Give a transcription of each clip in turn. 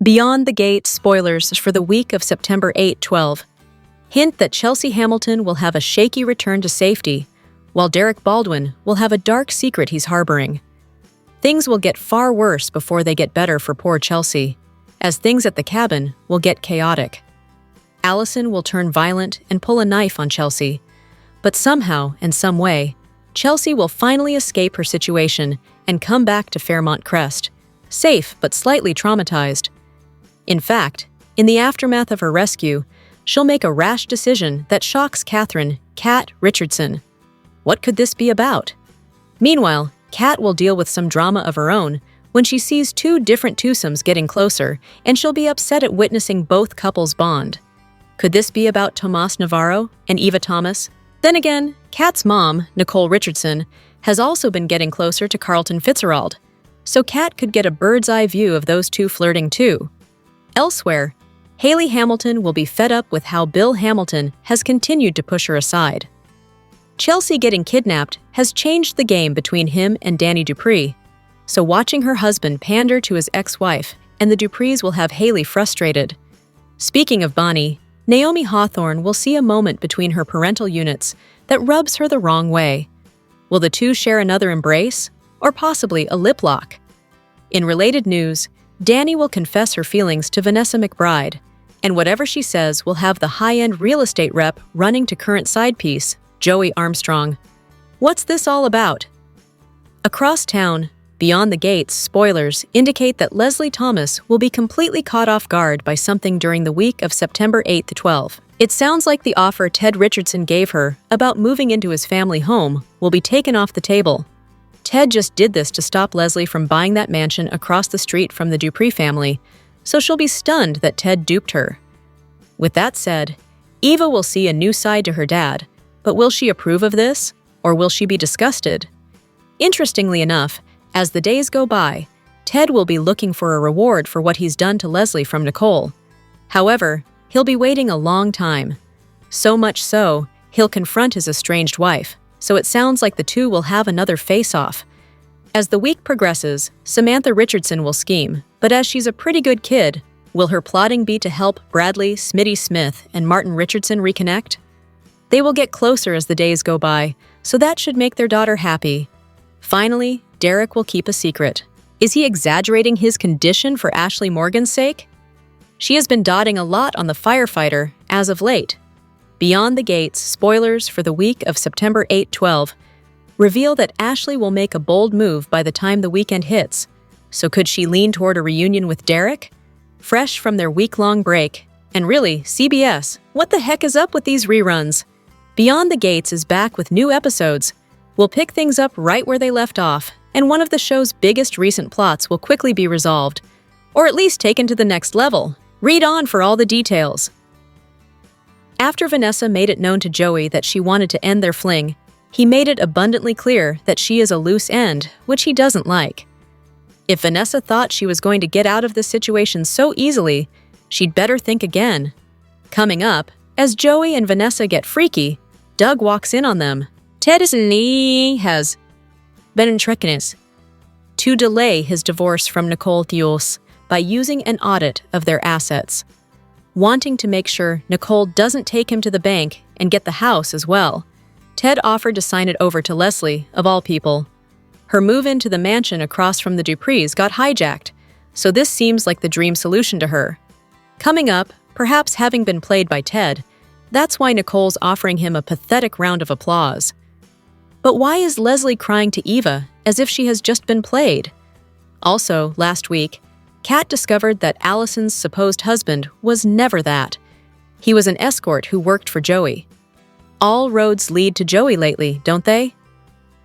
Beyond the Gate spoilers for the week of September 8-12. Hint that Chelsea Hamilton will have a shaky return to safety, while Derek Baldwin will have a dark secret he's harboring. Things will get far worse before they get better for poor Chelsea, as things at the cabin will get chaotic. Alison will turn violent and pull a knife on Chelsea, but somehow, in some way, Chelsea will finally escape her situation and come back to Fairmont Crest, safe but slightly traumatized. In fact, in the aftermath of her rescue, she'll make a rash decision that shocks Catherine, Kat Richardson. What could this be about? Meanwhile, Kat will deal with some drama of her own when she sees two different twosomes getting closer, and she'll be upset at witnessing both couples bond. Could this be about Tomas Navarro and Eva Thomas? Then again, Kat's mom, Nicole Richardson, has also been getting closer to Carlton Fitzgerald, so Kat could get a bird's-eye view of those two flirting too. Elsewhere, Haley Hamilton will be fed up with how Bill Hamilton has continued to push her aside. Chelsea getting kidnapped has changed the game between him and Danny Dupree, so watching her husband pander to his ex-wife and the Duprees will have Haley frustrated. Speaking of Bonnie, Naomi Hawthorne will see a moment between her parental units that rubs her the wrong way. Will the two share another embrace, or possibly a lip lock? In related news, Danny will confess her feelings to Vanessa McBride, and whatever she says will have the high-end real estate rep running to current side piece, Joey Armstrong. What's this all about? Across town, Beyond the Gates spoilers indicate that Leslie Thomas will be completely caught off guard by something during the week of September 8-12. It sounds like the offer Ted Richardson gave her about moving into his family home will be taken off the table. Ted just did this to stop Leslie from buying that mansion across the street from the Dupree family, so she'll be stunned that Ted duped her. With that said, Eva will see a new side to her dad, but will she approve of this, or will she be disgusted? Interestingly enough, as the days go by, Ted will be looking for a reward for what he's done to Leslie from Nicole. However, he'll be waiting a long time. So much so, he'll confront his estranged wife, so it sounds like the two will have another face-off. As the week progresses, Samantha Richardson will scheme, but as she's a pretty good kid, will her plotting be to help Bradley, Smitty Smith, and Martin Richardson reconnect? They will get closer as the days go by, so that should make their daughter happy. Finally, Derek will keep a secret. Is he exaggerating his condition for Ashley Morgan's sake? She has been dotting a lot on the firefighter as of late. Beyond the Gates spoilers for the week of September 8-12 reveal that Ashley will make a bold move by the time the weekend hits. So could she lean toward a reunion with Derek? Fresh from their week-long break. And really, CBS, what the heck is up with these reruns? Beyond the Gates is back with new episodes. We'll pick things up right where they left off, and one of the show's biggest recent plots will quickly be resolved, or at least taken to the next level. Read on for all the details. After Vanessa made it known to Joey that she wanted to end their fling, he made it abundantly clear that she is a loose end, which he doesn't like. If Vanessa thought she was going to get out of this situation so easily, she'd better think again. Coming up, as Joey and Vanessa get freaky, Doug walks in on them. Ted has been entrenched to delay his divorce from Nicole Theus by using an audit of their assets, wanting to make sure Nicole doesn't take him to the bank and get the house as well. Ted offered to sign it over to Leslie, of all people. Her move into the mansion across from the Duprees got hijacked, so this seems like the dream solution to her. Coming up, perhaps having been played by Ted, that's why Nicole's offering him a pathetic round of applause. But why is Leslie crying to Eva as if she has just been played? Also, last week, Kat discovered that Alison's supposed husband was never that. He was an escort who worked for Joey. All roads lead to Joey lately, don't they?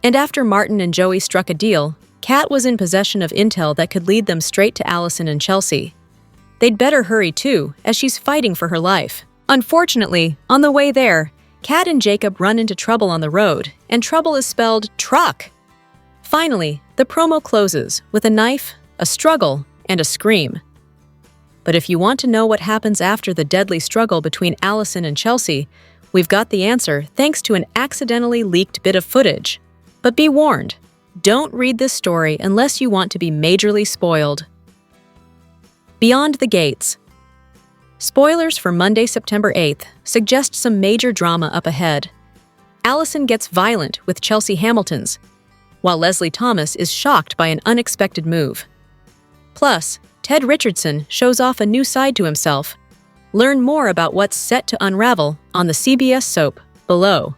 And after Martin and Joey struck a deal, Kat was in possession of intel that could lead them straight to Alison and Chelsea. They'd better hurry too, as she's fighting for her life. Unfortunately, on the way there, Kat and Jacob run into trouble on the road, and trouble is spelled truck. Finally, the promo closes with a knife, a struggle, and a scream. But if you want to know what happens after the deadly struggle between Alison and Chelsea, we've got the answer thanks to an accidentally leaked bit of footage. But be warned, don't read this story unless you want to be majorly spoiled. Beyond the Gates. Spoilers for Monday, September 8th suggest some major drama up ahead. Alison gets violent with Chelsea Hamilton's, while Leslie Thomas is shocked by an unexpected move. Plus, Ted Richardson shows off a new side to himself. Learn more about what's set to unravel on the CBS soap below.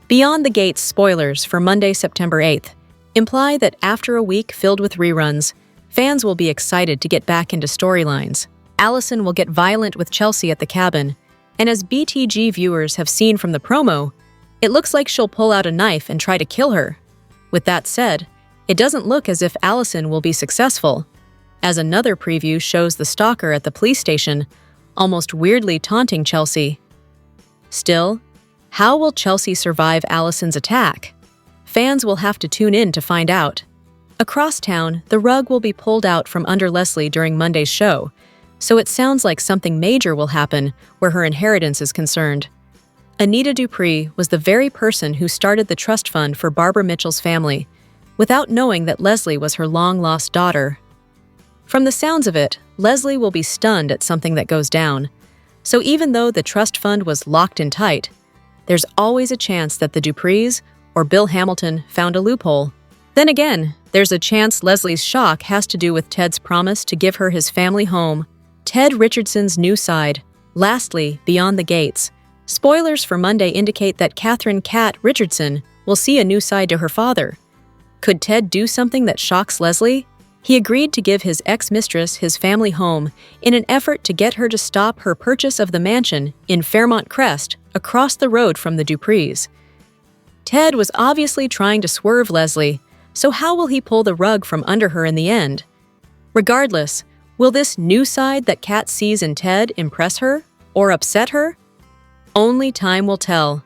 Beyond the Gates spoilers for Monday, September 8th imply that after a week filled with reruns, fans will be excited to get back into storylines. Alison will get violent with Chelsea at the cabin, and as BTG viewers have seen from the promo, it looks like she'll pull out a knife and try to kill her. With that said, it doesn't look as if Alison will be successful, as another preview shows the stalker at the police station almost weirdly taunting Chelsea. Still, how will Chelsea survive Alison's attack? Fans will have to tune in to find out. Across town, the rug will be pulled out from under Leslie during Monday's show, so it sounds like something major will happen where her inheritance is concerned. Anita Dupree was the very person who started the trust fund for Barbara Mitchell's family, without knowing that Leslie was her long-lost daughter. From the sounds of it, Leslie will be stunned at something that goes down, so even though the trust fund was locked in tight, there's always a chance that the Duprees or Bill Hamilton found a loophole. Then again, there's a chance Leslie's shock has to do with Ted's promise to give her his family home. Ted Richardson's new side. Lastly, Beyond the Gates. Spoilers for Monday indicate that Catherine "Cat" Richardson will see a new side to her father. Could Ted do something that shocks Leslie? He agreed to give his ex-mistress his family home in an effort to get her to stop her purchase of the mansion in Fairmont Crest across the road from the Duprees. Ted was obviously trying to swerve Leslie, so how will he pull the rug from under her in the end? Regardless, will this new side that Kat sees in Ted impress her or upset her? Only time will tell.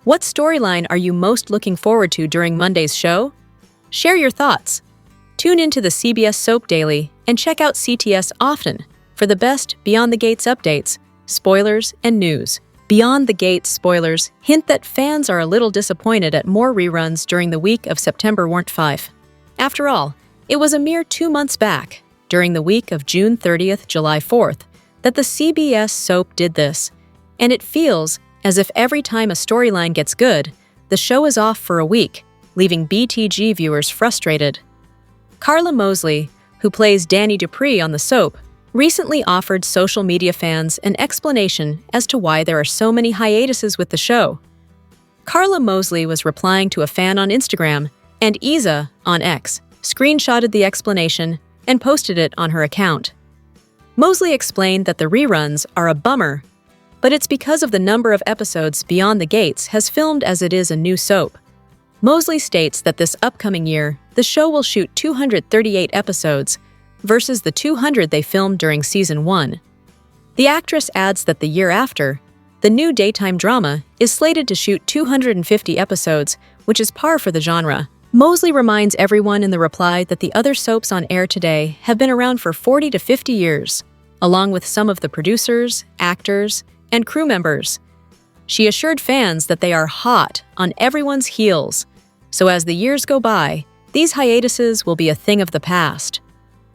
What storyline are you most looking forward to during Monday's show? Share your thoughts. Tune into the CBS Soap Daily and check out CTS often for the best Beyond the Gates updates, spoilers, and news. Beyond the Gates spoilers hint that fans are a little disappointed at more reruns during the week of September 5. After all, it was a mere 2 months back, during the week of June 30th, July 4th, that the CBS soap did this, and it feels as if every time a storyline gets good, the show is off for a week, leaving BTG viewers frustrated. Carla Mosley, who plays Danny Dupree on the soap, recently offered social media fans an explanation as to why there are so many hiatuses with the show. Carla Mosley was replying to a fan on Instagram, and Isa, on X, screenshotted the explanation and posted it on her account. Mosley explained that the reruns are a bummer, but it's because of the number of episodes Beyond the Gates has filmed as it is a new soap. Mosley states that this upcoming year, the show will shoot 238 episodes, versus the 200 they filmed during Season 1. The actress adds that the year after, the new daytime drama is slated to shoot 250 episodes, which is par for the genre. Mosley reminds everyone in the reply that the other soaps on air today have been around for 40 to 50 years, along with some of the producers, actors, and crew members. She assured fans that they are hot on everyone's heels, so as the years go by, these hiatuses will be a thing of the past.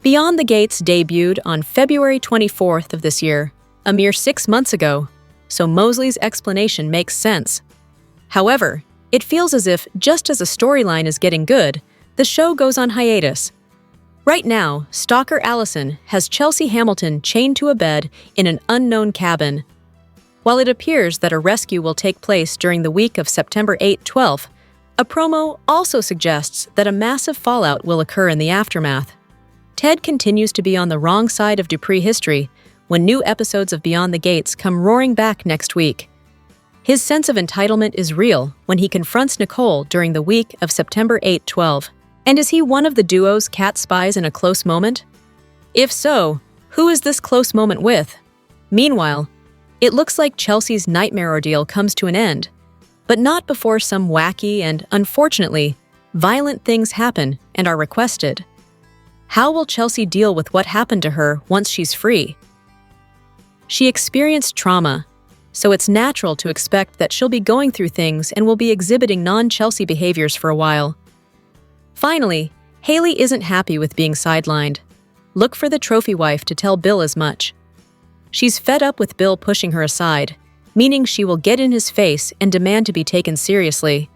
Beyond the Gates debuted on February 24th of this year, a mere 6 months ago, so Mosley's explanation makes sense. However, it feels as if just as a storyline is getting good, the show goes on hiatus. Right now, stalker Alison has Chelsea Hamilton chained to a bed in an unknown cabin. While it appears that a rescue will take place during the week of September 8-12, a promo also suggests that a massive fallout will occur in the aftermath. Ted continues to be on the wrong side of Dupree history when new episodes of Beyond the Gates come roaring back next week. His sense of entitlement is real when he confronts Nicole during the week of September 8-12. And is he one of the duo's Cat spies in a close moment? If so, who is this close moment with? Meanwhile, it looks like Chelsea's nightmare ordeal comes to an end, but not before some wacky and, unfortunately, violent things happen and are requested. How will Chelsea deal with what happened to her once she's free? She experienced trauma, so it's natural to expect that she'll be going through things and will be exhibiting non-Chelsea behaviors for a while. Finally, Haley isn't happy with being sidelined. Look for the trophy wife to tell Bill as much. She's fed up with Bill pushing her aside, meaning she will get in his face and demand to be taken seriously.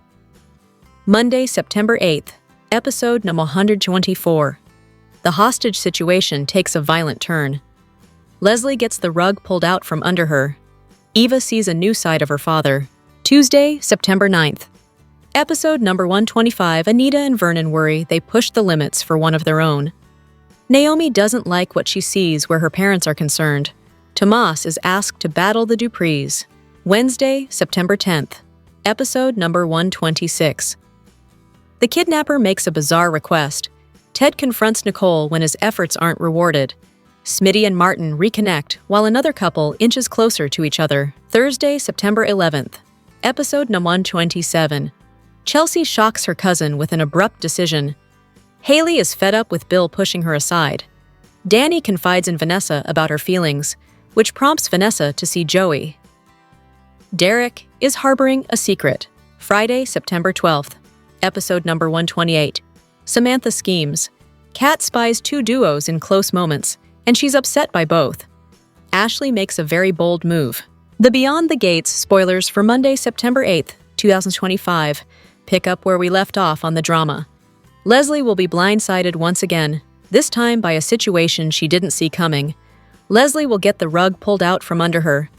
Monday, September 8th, episode number 124. The hostage situation takes a violent turn. Leslie gets the rug pulled out from under her. Eva sees a new side of her father. Tuesday, September 9th. Episode number 125. Anita and Vernon worry they pushed the limits for one of their own. Naomi doesn't like what she sees where her parents are concerned. Tomas is asked to battle the Duprees. Wednesday, September 10th. Episode number 126. The kidnapper makes a bizarre request. Ted confronts Nicole when his efforts aren't rewarded. Smitty and Martin reconnect while another couple inches closer to each other. Thursday, September 11th. Episode number 127. Chelsea shocks her cousin with an abrupt decision. Haley is fed up with Bill pushing her aside. Danny confides in Vanessa about her feelings, which prompts Vanessa to see Joey. Derek is harboring a secret. Friday, September 12th. Episode number 128. Samantha schemes. Kat spies two duos in close moments, and she's upset by both. Ashley makes a very bold move. The Beyond the Gates spoilers for Monday, September 8th, 2025, pick up where we left off on the drama. Leslie will be blindsided once again, this time by a situation she didn't see coming. Leslie will get the rug pulled out from under her.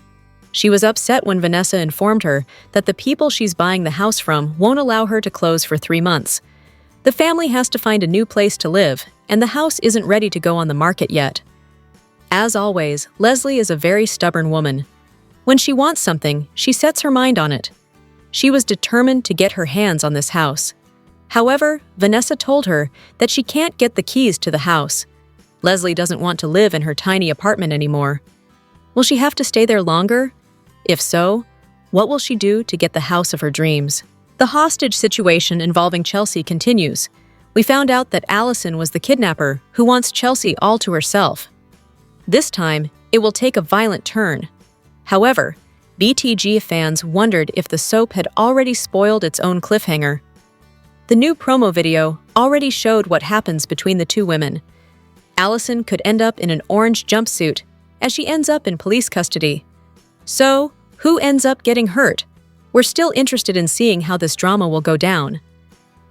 She was upset when Vanessa informed her that the people she's buying the house from won't allow her to close for 3 months. The family has to find a new place to live, and the house isn't ready to go on the market yet. As always, Leslie is a very stubborn woman. When she wants something, she sets her mind on it. She was determined to get her hands on this house. However, Vanessa told her that she can't get the keys to the house. Leslie doesn't want to live in her tiny apartment anymore. Will she have to stay there longer? If so, what will she do to get the house of her dreams? The hostage situation involving Chelsea continues. We found out that Alison was the kidnapper who wants Chelsea all to herself. This time, it will take a violent turn. However, BTG fans wondered if the soap had already spoiled its own cliffhanger. The new promo video already showed what happens between the two women. Alison could end up in an orange jumpsuit as she ends up in police custody. So, who ends up getting hurt? We're still interested in seeing how this drama will go down.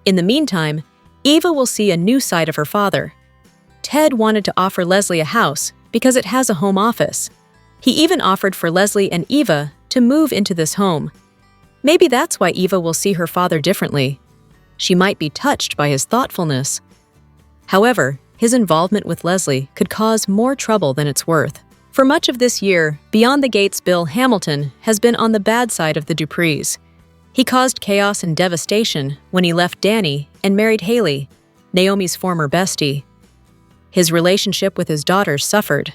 In the meantime, Eva will see a new side of her father. Ted wanted to offer Leslie a house because it has a home office. He even offered for Leslie and Eva to move into this home. Maybe that's why Eva will see her father differently. She might be touched by his thoughtfulness. However, his involvement with Leslie could cause more trouble than it's worth. For much of this year, Beyond the Gates Bill Hamilton has been on the bad side of the Duprees. He caused chaos and devastation when he left Danny and married Haley, Naomi's former bestie. His relationship with his daughter suffered,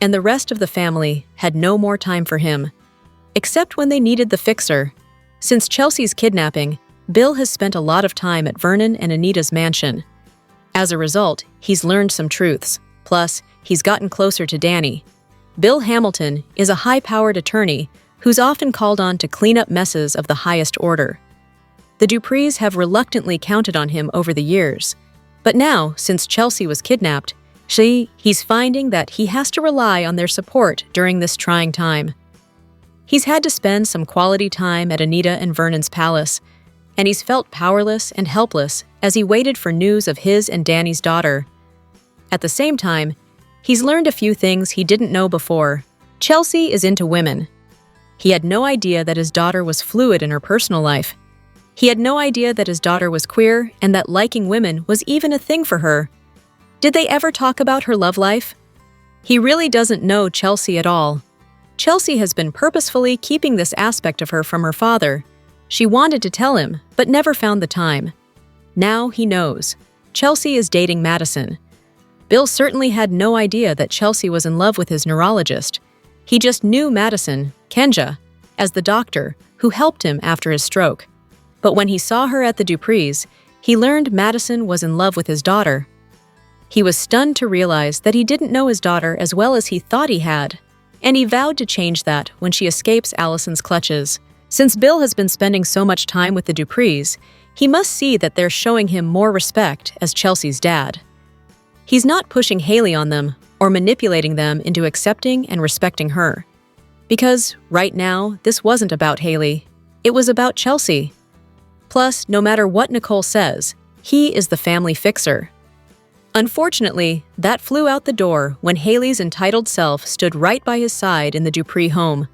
and the rest of the family had no more time for him, except when they needed the fixer. Since Chelsea's kidnapping, Bill has spent a lot of time at Vernon and Anita's mansion. As a result, he's learned some truths. Plus, he's gotten closer to Danny. Bill Hamilton is a high-powered attorney who's often called on to clean up messes of the highest order. The Duprees have reluctantly counted on him over the years. But now, since Chelsea was kidnapped, he's finding that he has to rely on their support during this trying time. He's had to spend some quality time at Anita and Vernon's palace, and he's felt powerless and helpless as he waited for news of his and Danny's daughter. At the same time, he's learned a few things he didn't know before. Chelsea is into women. He had no idea that his daughter was fluid in her personal life. He had no idea that his daughter was queer and that liking women was even a thing for her. Did they ever talk about her love life? He really doesn't know Chelsea at all. Chelsea has been purposefully keeping this aspect of her from her father. She wanted to tell him, but never found the time. Now he knows. Chelsea is dating Madison. Bill certainly had no idea that Chelsea was in love with his neurologist. He just knew Madison, Kenja, as the doctor who helped him after his stroke. But when he saw her at the Duprees, he learned Madison was in love with his daughter. He was stunned to realize that he didn't know his daughter as well as he thought he had, and he vowed to change that when she escapes Alison's clutches. Since Bill has been spending so much time with the Duprees, he must see that they're showing him more respect as Chelsea's dad. He's not pushing Haley on them or manipulating them into accepting and respecting her. Because, right now, this wasn't about Haley. It was about Chelsea. Plus, no matter what Nicole says, he is the family fixer. Unfortunately, that flew out the door when Haley's entitled self stood right by his side in the Dupree home.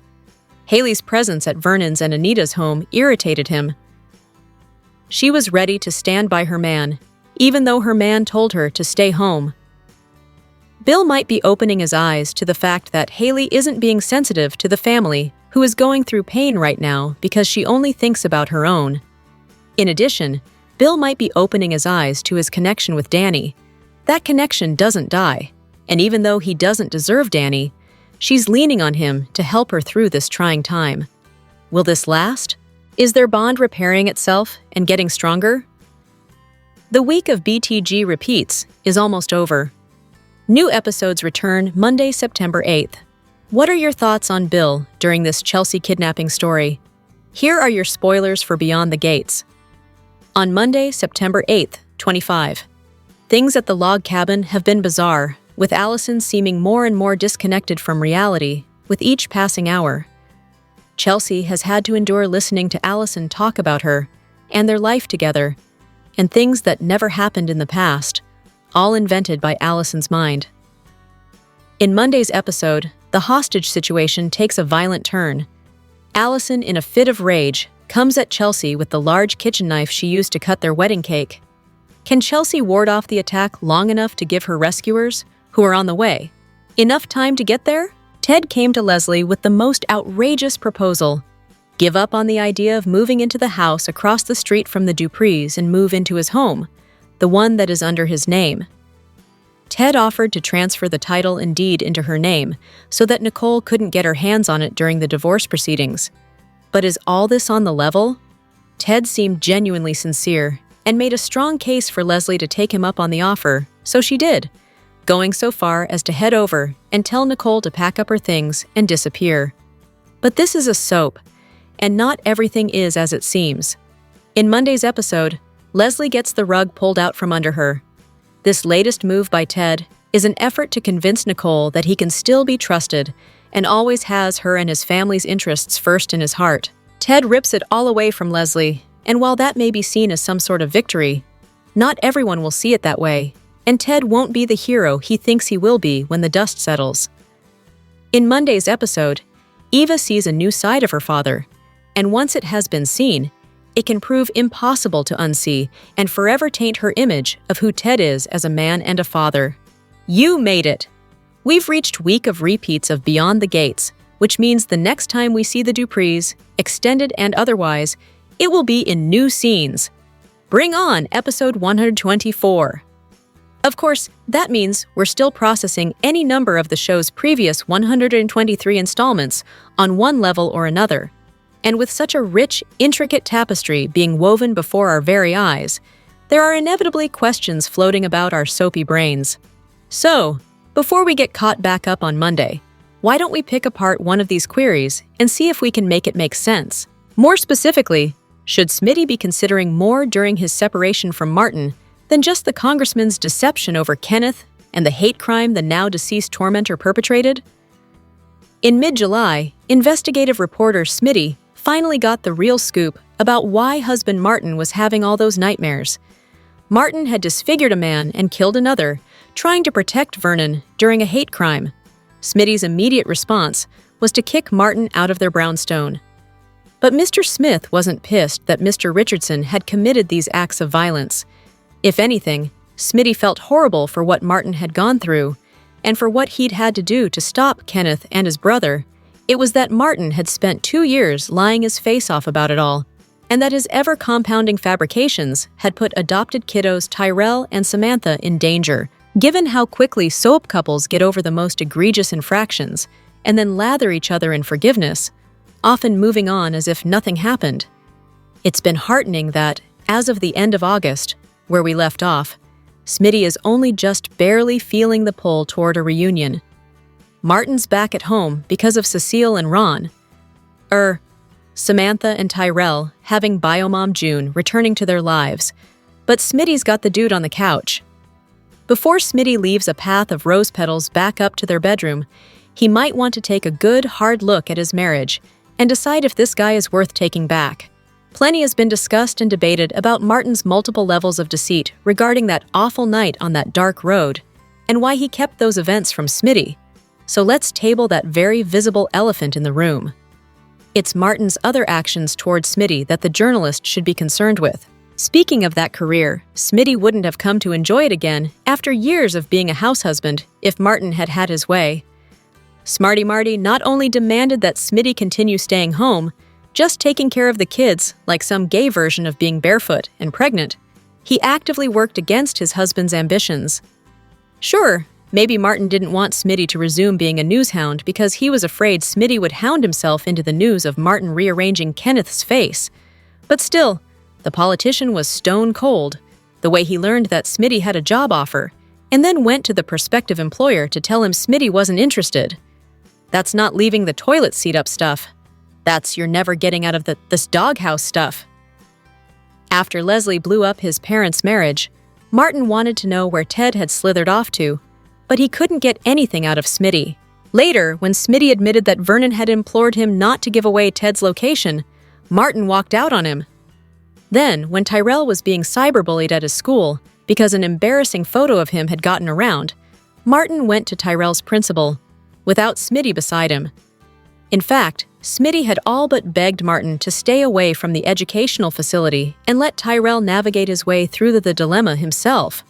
Haley's presence at Vernon's and Anita's home irritated him. She was ready to stand by her man, even though her man told her to stay home. Bill might be opening his eyes to the fact that Haley isn't being sensitive to the family who is going through pain right now because she only thinks about her own. In addition, Bill might be opening his eyes to his connection with Danny. That connection doesn't die, and even though he doesn't deserve Danny, she's leaning on him to help her through this trying time. Will this last? Is their bond repairing itself and getting stronger? The week of BTG repeats is almost over. New episodes return Monday, September 8th. What are your thoughts on Bill during this Chelsea kidnapping story? Here are your spoilers for Beyond the Gates. On Monday, September 8th, 25. Things at the log cabin have been bizarre, with Alison seeming more and more disconnected from reality with each passing hour. Chelsea has had to endure listening to Alison talk about her and their life together, and things that never happened in the past, all invented by Alison's mind. In Monday's episode, the hostage situation takes a violent turn. Alison, in a fit of rage, comes at Chelsea with the large kitchen knife she used to cut their wedding cake. Can Chelsea ward off the attack long enough to give her rescuers, who are on the way, enough time to get there? Ted came to Leslie with the most outrageous proposal. Give up on the idea of moving into the house across the street from the Duprees and move into his home, the one that is under his name. Ted offered to transfer the title and deed into her name so that Nicole couldn't get her hands on it during the divorce proceedings. But is all this on the level? Ted seemed genuinely sincere and made a strong case for Leslie to take him up on the offer, so she did, going so far as to head over and tell Nicole to pack up her things and disappear. But this is a soap, and not everything is as it seems. In Monday's episode, Leslie gets the rug pulled out from under her. This latest move by Ted is an effort to convince Nicole that he can still be trusted and always has her and his family's interests first in his heart. Ted rips it all away from Leslie, and while that may be seen as some sort of victory, not everyone will see it that way, and Ted won't be the hero he thinks he will be when the dust settles. In Monday's episode, Eva sees a new side of her father, and once it has been seen, it can prove impossible to unsee and forever taint her image of who Ted is as a man and a father. You made it! We've reached week of repeats of Beyond the Gates, which means the next time we see the Duprees, extended and otherwise, it will be in new scenes. Bring on episode 124. Of course, that means we're still processing any number of the show's previous 123 installments on one level or another. And with such a rich, intricate tapestry being woven before our very eyes, there are inevitably questions floating about our soapy brains. So, before we get caught back up on Monday, why don't we pick apart one of these queries and see if we can make it make sense? More specifically, should Smitty be considering more during his separation from Martin than just the congressman's deception over Kenneth and the hate crime the now-deceased tormentor perpetrated? In mid-July, investigative reporter Smitty finally got the real scoop about why husband Martin was having all those nightmares. Martin had disfigured a man and killed another, trying to protect Vernon during a hate crime. Smitty's immediate response was to kick Martin out of their brownstone. But Mr. Smith wasn't pissed that Mr. Richardson had committed these acts of violence. If anything, Smitty felt horrible for what Martin had gone through, and for what he'd had to do to stop Kenneth and his brother. It was that Martin had spent 2 years lying his face off about it all, and that his ever-compounding fabrications had put adopted kiddos Tyrell and Samantha in danger. Given how quickly soap couples get over the most egregious infractions and then lather each other in forgiveness, often moving on as if nothing happened, it's been heartening that, as of the end of August, where we left off, Smitty is only just barely feeling the pull toward a reunion. Martin's back at home because of Cecile and Ron. Samantha and Tyrell having Biomom June returning to their lives, but Smitty's got the dude on the couch. Before Smitty leaves a path of rose petals back up to their bedroom, he might want to take a good, hard look at his marriage and decide if this guy is worth taking back. Plenty has been discussed and debated about Martin's multiple levels of deceit regarding that awful night on that dark road and why he kept those events from Smitty. So let's table that very visible elephant in the room. It's Martin's other actions towards Smitty that the journalist should be concerned with. Speaking of that career, Smitty wouldn't have come to enjoy it again after years of being a house husband if Martin had had his way. Smarty Marty not only demanded that Smitty continue staying home, just taking care of the kids like some gay version of being barefoot and pregnant, he actively worked against his husband's ambitions. Sure, maybe Martin didn't want Smitty to resume being a news hound because he was afraid Smitty would hound himself into the news of Martin rearranging Kenneth's face. But still, the politician was stone cold, the way he learned that Smitty had a job offer, and then went to the prospective employer to tell him Smitty wasn't interested. That's not leaving the toilet seat up stuff. That's you're never getting out of this doghouse stuff. After Leslie blew up his parents' marriage, Martin wanted to know where Ted had slithered off to, but he couldn't get anything out of Smitty. Later, when Smitty admitted that Vernon had implored him not to give away Ted's location, Martin walked out on him. Then, when Tyrell was being cyberbullied at his school because an embarrassing photo of him had gotten around, Martin went to Tyrell's principal, without Smitty beside him. In fact, Smitty had all but begged Martin to stay away from the educational facility and let Tyrell navigate his way through the dilemma himself.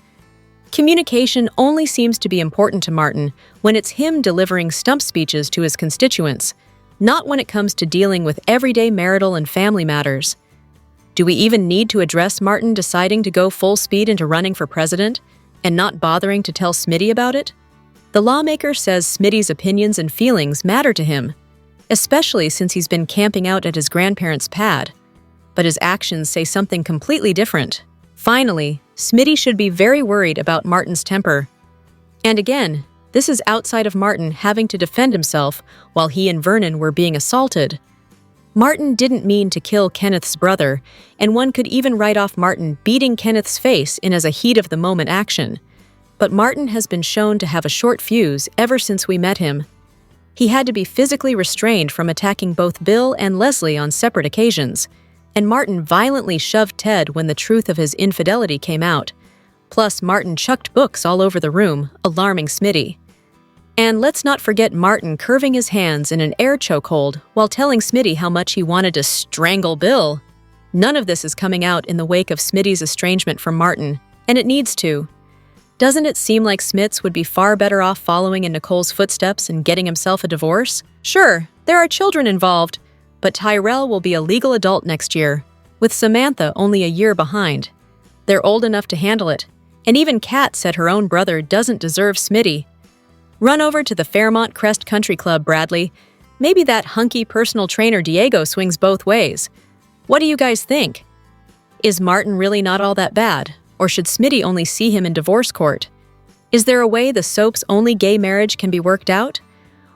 Communication only seems to be important to Martin when it's him delivering stump speeches to his constituents, not when it comes to dealing with everyday marital and family matters. Do we even need to address Martin deciding to go full speed into running for president and not bothering to tell Smitty about it? The lawmaker says Smitty's opinions and feelings matter to him, especially since he's been camping out at his grandparents' pad, but his actions say something completely different. Finally, Smitty should be very worried about Martin's temper. And again, this is outside of Martin having to defend himself while he and Vernon were being assaulted. Martin didn't mean to kill Kenneth's brother, and one could even write off Martin beating Kenneth's face in as a heat-of-the-moment action. But Martin has been shown to have a short fuse ever since we met him. He had to be physically restrained from attacking both Bill and Leslie on separate occasions, and Martin violently shoved Ted when the truth of his infidelity came out. Plus, Martin chucked books all over the room, alarming Smitty. And let's not forget Martin curving his hands in an air chokehold while telling Smitty how much he wanted to strangle Bill. None of this is coming out in the wake of Smitty's estrangement from Martin, and it needs to. Doesn't it seem like Smits would be far better off following in Nicole's footsteps and getting himself a divorce? Sure, there are children involved, but Tyrell will be a legal adult next year, with Samantha only a year behind. They're old enough to handle it, and even Kat said her own brother doesn't deserve Smitty. Run over to the Fairmont Crest Country Club, Bradley. Maybe that hunky personal trainer Diego swings both ways. What do you guys think? Is Martin really not all that bad? Or should Smitty only see him in divorce court? Is there a way the soap's only gay marriage can be worked out?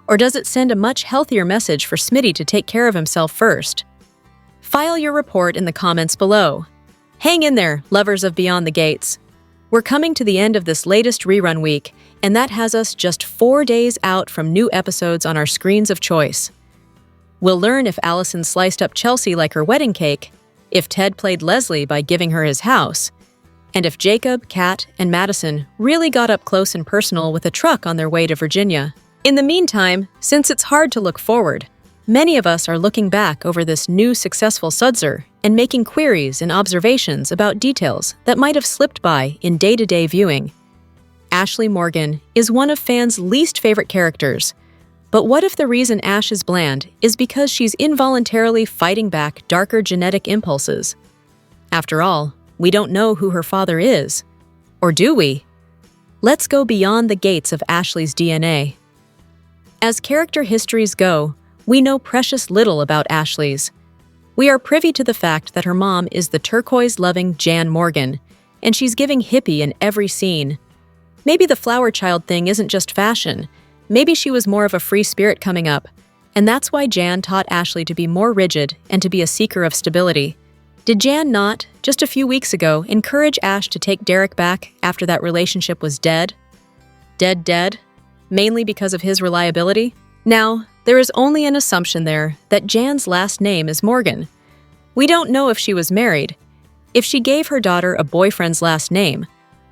Or does it send a much healthier message for Smitty to take care of himself first? File your report in the comments below. Hang in there, lovers of Beyond the Gates. We're coming to the end of this latest rerun week, and that has us just 4 days out from new episodes on our screens of choice. We'll learn if Alison sliced up Chelsea like her wedding cake, if Ted played Leslie by giving her his house, and if Jacob, Kat, and Madison really got up close and personal with a truck on their way to Virginia. In the meantime, since it's hard to look forward, many of us are looking back over this new successful Sudzer and making queries and observations about details that might have slipped by in day-to-day viewing. Ashley Morgan is one of fans' least favorite characters, but what if the reason Ash is bland is because she's involuntarily fighting back darker genetic impulses? After all, we don't know who her father is. Or do we? Let's go beyond the gates of Ashley's DNA. As character histories go, we know precious little about Ashley's. We are privy to the fact that her mom is the turquoise-loving Jan Morgan, and she's giving hippie in every scene. Maybe the flower child thing isn't just fashion. Maybe she was more of a free spirit coming up, and that's why Jan taught Ashley to be more rigid and to be a seeker of stability. Did Jan not, just a few weeks ago, encourage Ash to take Derek back after that relationship was dead? Dead? Mainly because of his reliability? Now, there is only an assumption there that Jan's last name is Morgan. We don't know if she was married, if she gave her daughter a boyfriend's last name,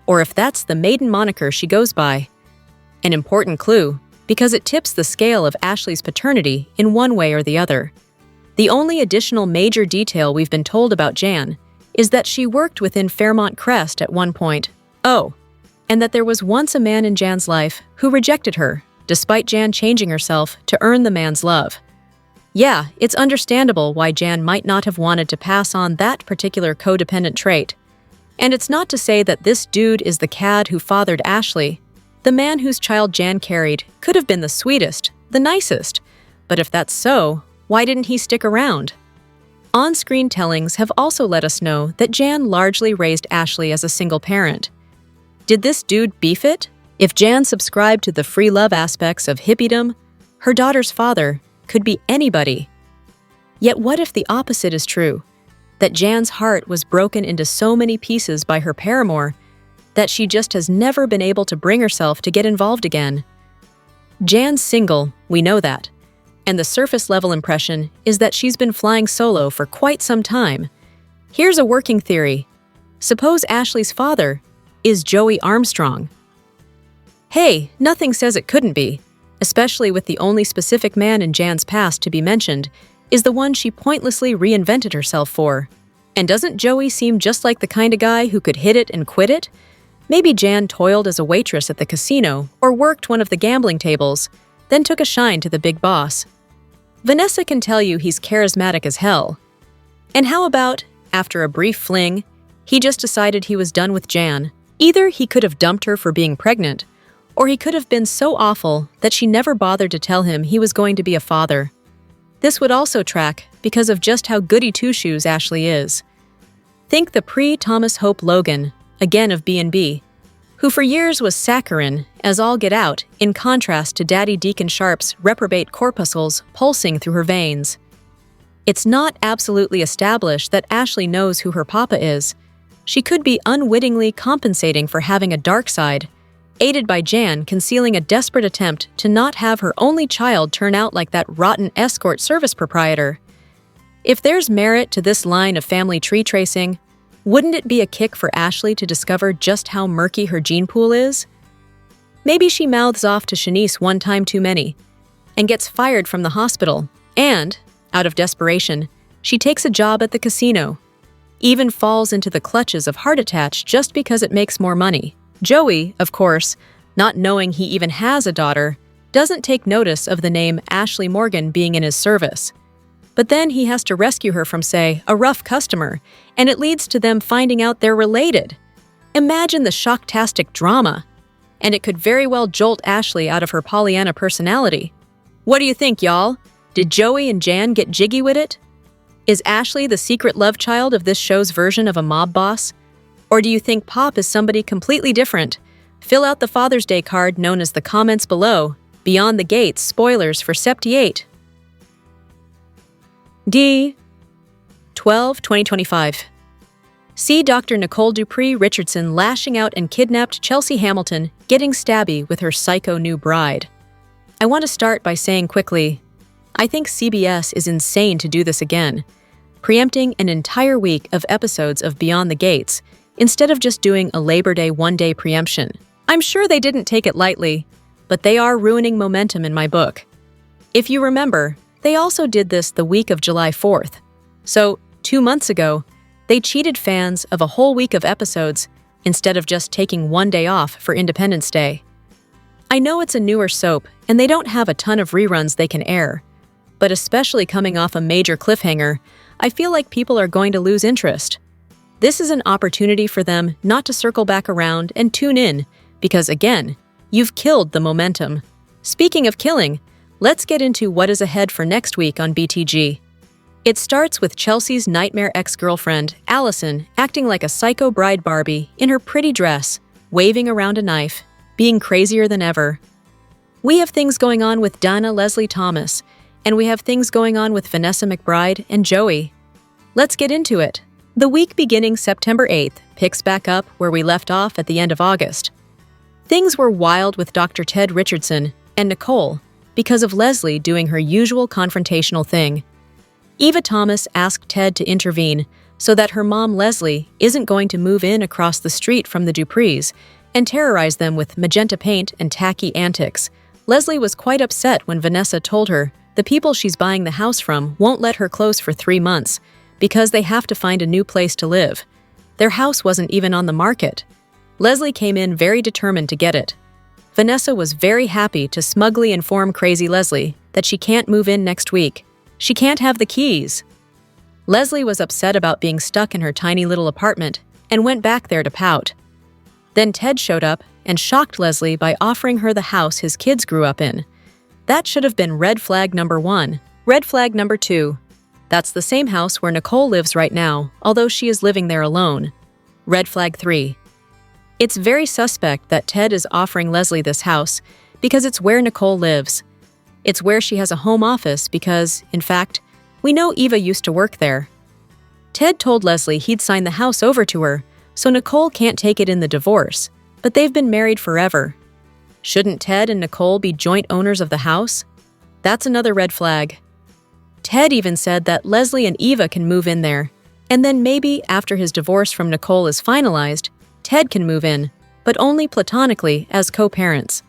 or if that's the maiden moniker she goes by. An important clue, because it tips the scale of Ashley's paternity in one way or the other. The only additional major detail we've been told about Jan is that she worked within Fairmont Crest at one point. Oh, and that there was once a man in Jan's life who rejected her, despite Jan changing herself to earn the man's love. Yeah, it's understandable why Jan might not have wanted to pass on that particular codependent trait. And it's not to say that this dude is the cad who fathered Ashley. The man whose child Jan carried could have been the sweetest, the nicest. But if that's so, why didn't he stick around? On-screen tellings have also let us know that Jan largely raised Ashley as a single parent. Did this dude beef it? If Jan subscribed to the free love aspects of hippiedom, her daughter's father could be anybody. Yet what if the opposite is true? That Jan's heart was broken into so many pieces by her paramour that she just has never been able to bring herself to get involved again. Jan's single, we know that. And the surface-level impression is that she's been flying solo for quite some time. Here's a working theory. Suppose Ashley's father is Joey Armstrong. Hey, nothing says it couldn't be, especially with the only specific man in Jan's past to be mentioned is the one she pointlessly reinvented herself for. And doesn't Joey seem just like the kind of guy who could hit it and quit it? Maybe Jan toiled as a waitress at the casino or worked one of the gambling tables, then took a shine to the big boss. Vanessa can tell you he's charismatic as hell. And how about, after a brief fling, he just decided he was done with Jan? Either he could have dumped her for being pregnant, or he could have been so awful that she never bothered to tell him he was going to be a father. This would also track because of just how goody two-shoes Ashley is. Think the pre-Thomas Hope Logan, again of B&B, who for years was saccharine as all get out, in contrast to Daddy Deacon Sharp's reprobate corpuscles pulsing through her veins. It's not absolutely established that Ashley knows who her papa is. She could be unwittingly compensating for having a dark side, aided by Jan concealing a desperate attempt to not have her only child turn out like that rotten escort service proprietor. If there's merit to this line of family tree tracing, wouldn't it be a kick for Ashley to discover just how murky her gene pool is? Maybe she mouths off to Shanice one time too many, and gets fired from the hospital, and, out of desperation, she takes a job at the casino, even falls into the clutches of heart attach just because it makes more money. Joey, of course, not knowing he even has a daughter, doesn't take notice of the name Ashley Morgan being in his service. But then he has to rescue her from, say, a rough customer, and it leads to them finding out they're related. Imagine the shocktastic drama. And it could very well jolt Ashley out of her Pollyanna personality. What do you think, y'all? Did Joey and Jan get jiggy with it? Is Ashley the secret love child of this show's version of a mob boss? Or do you think Pop is somebody completely different? Fill out the Father's Day card known as the comments below. Beyond the Gates, spoilers for Septi 8. D. 12/2025. See Dr. Nicole Dupree Richardson lashing out and kidnapped Chelsea Hamilton, getting stabby with her psycho new bride. I want to start by saying quickly, I think CBS is insane to do this again, preempting an entire week of episodes of Beyond the Gates instead of just doing a Labor Day one-day preemption. I'm sure they didn't take it lightly, but they are ruining momentum in my book. If you remember, they also did this the week of July 4th. So, 2 months ago, they cheated fans of a whole week of episodes instead of just taking one day off for Independence Day. I know it's a newer soap, and they don't have a ton of reruns they can air, but especially coming off a major cliffhanger, I feel like people are going to lose interest. This is an opportunity for them not to circle back around and tune in, because again, you've killed the momentum. Speaking of killing, let's get into what is ahead for next week on BTG. It starts with Chelsea's nightmare ex-girlfriend, Alison, acting like a psycho bride Barbie in her pretty dress, waving around a knife, being crazier than ever. We have things going on with Dana Leslie Thomas, and we have things going on with Vanessa McBride and Joey. Let's get into it. The week beginning September 8th picks back up where we left off at the end of August. Things were wild with Dr. Ted Richardson and Nicole because of Leslie doing her usual confrontational thing. Eva Thomas asked Ted to intervene so that her mom Leslie isn't going to move in across the street from the Duprees and terrorize them with magenta paint and tacky antics. Leslie was quite upset when Vanessa told her the people she's buying the house from won't let her close for 3 months because they have to find a new place to live. Their house wasn't even on the market. Leslie came in very determined to get it. Vanessa was very happy to smugly inform crazy Leslie that she can't move in next week. She can't have the keys. Leslie was upset about being stuck in her tiny little apartment and went back there to pout. Then Ted showed up and shocked Leslie by offering her the house his kids grew up in. That should have been red flag number 1. Red flag number 2. That's the same house where Nicole lives right now, although she is living there alone. Red flag 3. It's very suspect that Ted is offering Leslie this house because it's where Nicole lives. It's where she has a home office because, in fact, we know Eva used to work there. Ted told Leslie he'd sign the house over to her, so Nicole can't take it in the divorce, but they've been married forever. Shouldn't Ted and Nicole be joint owners of the house? That's another red flag. Ted even said that Leslie and Eva can move in there, and then maybe after his divorce from Nicole is finalized, Ted can move in, but only platonically as co-parents.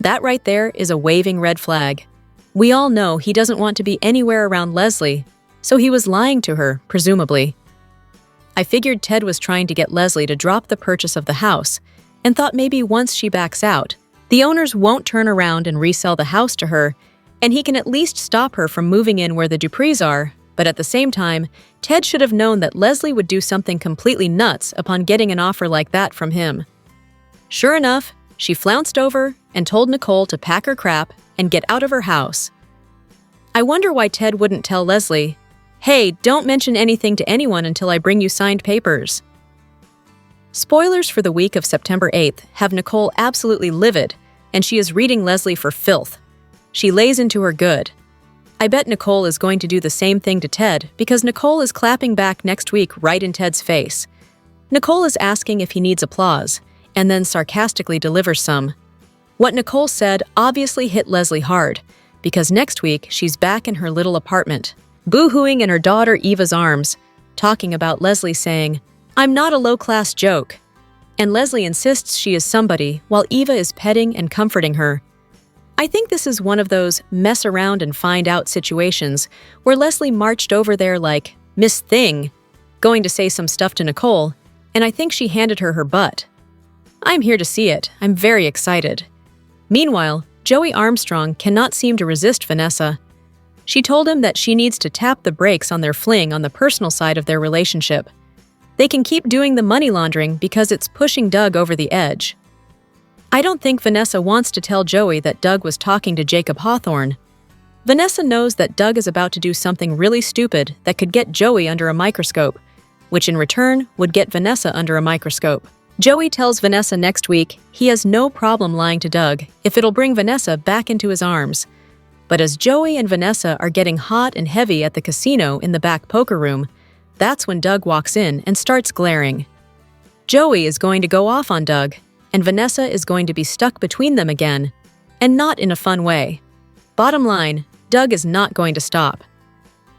That right there is a waving red flag. We all know he doesn't want to be anywhere around Leslie, so he was lying to her, presumably. I figured Ted was trying to get Leslie to drop the purchase of the house, and thought maybe once she backs out, the owners won't turn around and resell the house to her, and he can at least stop her from moving in where the Duprees are, but at the same time, Ted should have known that Leslie would do something completely nuts upon getting an offer like that from him. Sure enough, she flounced over and told Nicole to pack her crap and get out of her house. I wonder why Ted wouldn't tell Leslie, "Hey, don't mention anything to anyone until I bring you signed papers." Spoilers for the week of September 8th have Nicole absolutely livid, and she is reading Leslie for filth. She lays into her good. I bet Nicole is going to do the same thing to Ted because Nicole is clapping back next week right in Ted's face. Nicole is asking if he needs applause, and then sarcastically delivers some. What Nicole said obviously hit Leslie hard, because next week she's back in her little apartment, boo-hooing in her daughter Eva's arms, talking about Leslie saying, "I'm not a low-class joke." And Leslie insists she is somebody while Eva is petting and comforting her. I think this is one of those mess around and find out situations where Leslie marched over there like Miss Thing, going to say some stuff to Nicole, and I think she handed her her butt. I'm here to see it. I'm very excited. Meanwhile, Joey Armstrong cannot seem to resist Vanessa. She told him that she needs to tap the brakes on their fling on the personal side of their relationship. They can keep doing the money laundering because it's pushing Doug over the edge. I don't think Vanessa wants to tell Joey that Doug was talking to Jacob Hawthorne. Vanessa knows that Doug is about to do something really stupid that could get Joey under a microscope, which in return would get Vanessa under a microscope. Joey tells Vanessa next week he has no problem lying to Doug if it'll bring Vanessa back into his arms. But as Joey and Vanessa are getting hot and heavy at the casino in the back poker room, that's when Doug walks in and starts glaring. Joey is going to go off on Doug, and Vanessa is going to be stuck between them again, and not in a fun way. Bottom line, Doug is not going to stop.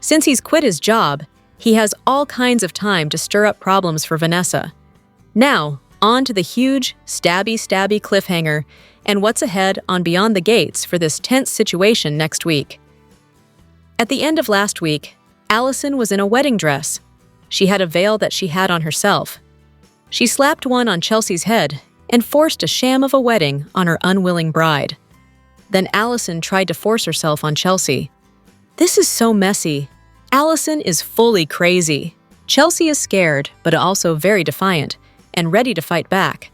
Since he's quit his job, he has all kinds of time to stir up problems for Vanessa. Now, on to the huge, stabby cliffhanger and what's ahead on Beyond the Gates for this tense situation next week. At the end of last week, Alison was in a wedding dress. She had a veil that she had on herself. She slapped one on Chelsea's head and forced a sham of a wedding on her unwilling bride. Then Alison tried to force herself on Chelsea. This is so messy. Alison is fully crazy. Chelsea is scared, but also very defiant, and ready to fight back.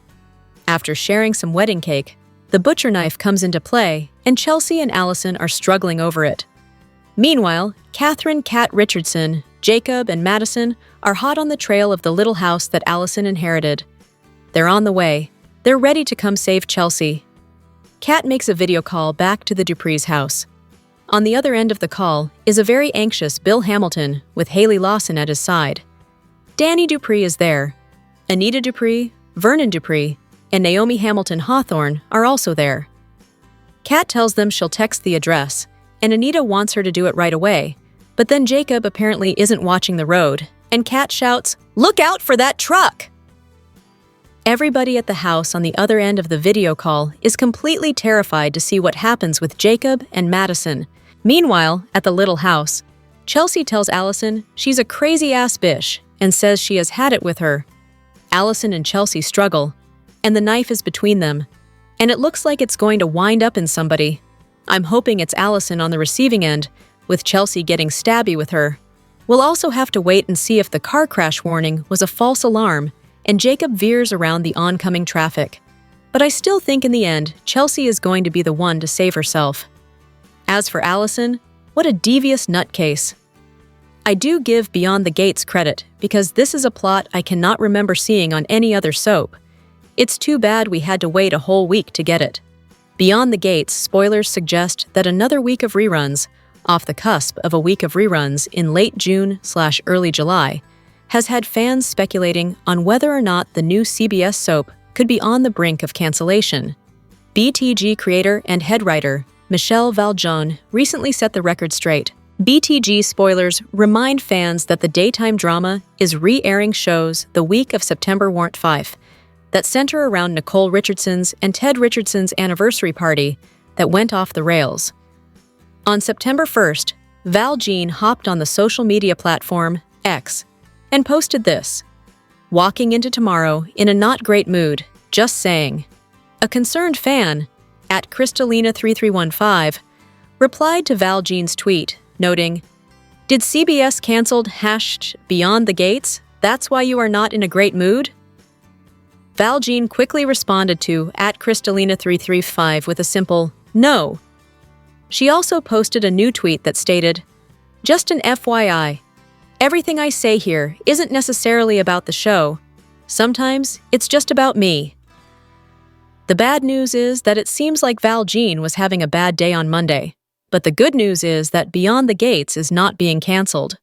After sharing some wedding cake, the butcher knife comes into play, and Chelsea and Alison are struggling over it. Meanwhile, Catherine, Kat Richardson, Jacob, and Madison are hot on the trail of the little house that Alison inherited. They're on the way. They're ready to come save Chelsea. Kat makes a video call back to the Duprees' house. On the other end of the call is a very anxious Bill Hamilton with Haley Lawson at his side. Danny Dupree is there. Anita Dupree, Vernon Dupree, and Naomi Hamilton Hawthorne are also there. Kat tells them she'll text the address, and Anita wants her to do it right away. But then Jacob apparently isn't watching the road, and Kat shouts, "Look out for that truck!" Everybody at the house on the other end of the video call is completely terrified to see what happens with Jacob and Madison. Meanwhile, at the little house, Chelsea tells Alison she's a crazy-ass bitch and says she has had it with her. Alison and Chelsea struggle, and the knife is between them, and it looks like it's going to wind up in somebody. I'm hoping it's Alison on the receiving end, with Chelsea getting stabby with her. We'll also have to wait and see if the car crash warning was a false alarm and Jacob veers around the oncoming traffic. But I still think in the end, Chelsea is going to be the one to save herself. As for Alison, what a devious nutcase. I do give Beyond the Gates credit because this is a plot I cannot remember seeing on any other soap. It's too bad we had to wait a whole week to get it. Beyond the Gates spoilers suggest that another week of reruns, off the cusp of a week of reruns in late June/early July, has had fans speculating on whether or not the new CBS soap could be on the brink of cancellation. BTG creator and head writer Michelle Valjean recently set the record straight. BTG spoilers remind fans that the daytime drama is re-airing shows the week of September 5 that center around Nicole Richardson's and Ted Richardson's anniversary party that went off the rails. On September 1st, Valjean hopped on the social media platform X and posted this: "Walking into tomorrow in a not great mood, just saying." A concerned fan, at Crystalina3315, replied to Valjean's tweet, noting, "Did CBS canceled #Beyond the Gates? That's why you are not in a great mood?" Valjean quickly responded to at Crystalina335 with a simple, "No." She also posted a new tweet that stated, "Just an FYI. Everything I say here isn't necessarily about the show. Sometimes it's just about me." The bad news is that it seems like Valjean was having a bad day on Monday, but the good news is that Beyond the Gates is not being canceled.